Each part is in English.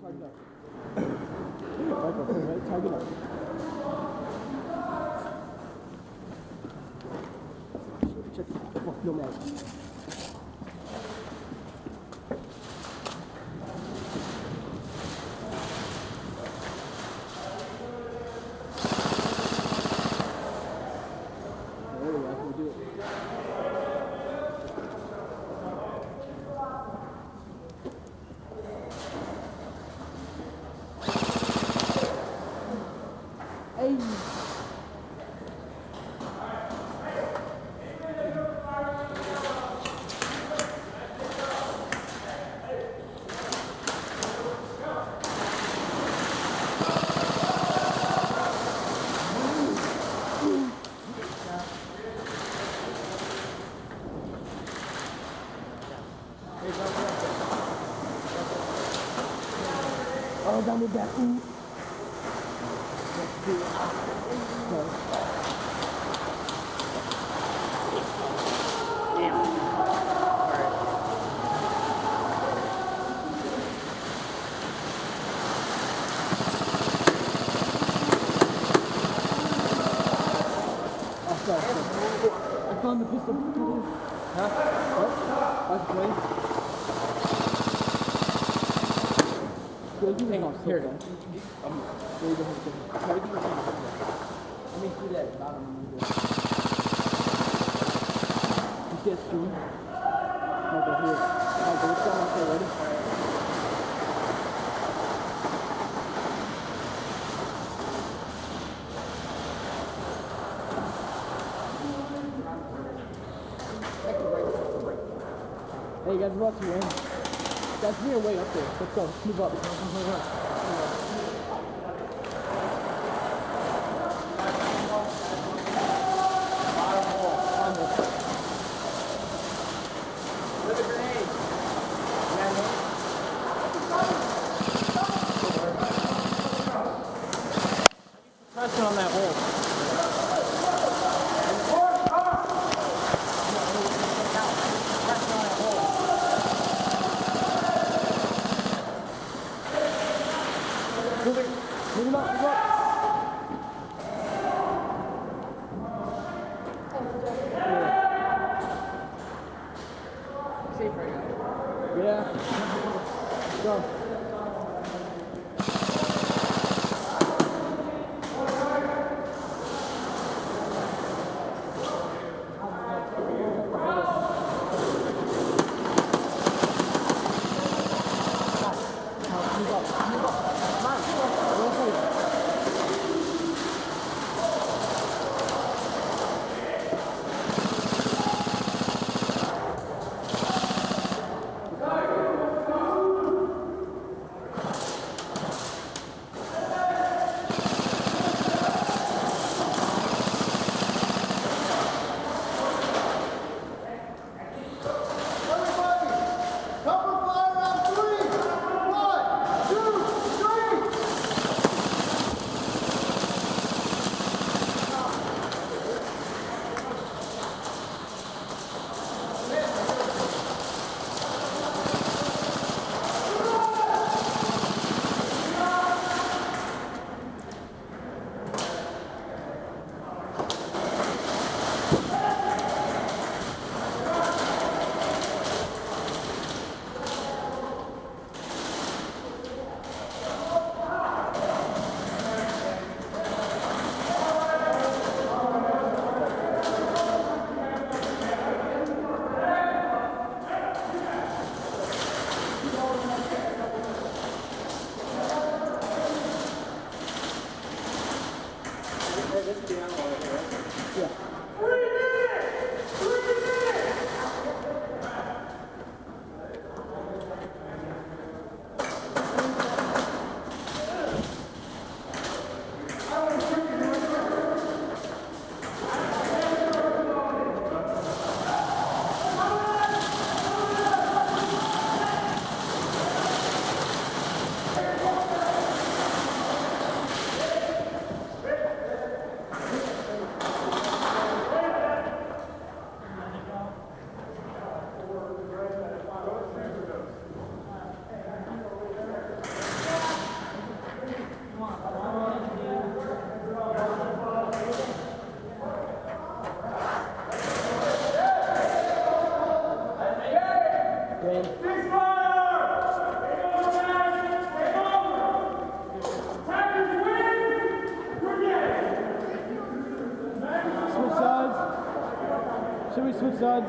Tighten up. Right? Tighten up. Check the fuck no man. There we go, I can do it. Hey! Oh, down with that. Ooh. I found the pistol. Huh? What? That's great. Hang on, here. Let me see that bottom. You see it soon? Okay, here. Okay, let's go. Okay, ready? Hey guys, we're about to win. Guys, we're way up there. Let's go. Move up. Pressure on that hole. Move him up, move up. Safe right now. Yeah. Let's go. switch sides.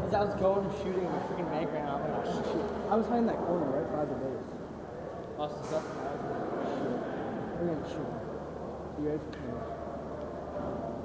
As I was going and shooting, the freaking bank ran out. Like, oh, shit. I was hiding that corner right by the base. Lost the stuff. We're gonna shoot. You ready for me?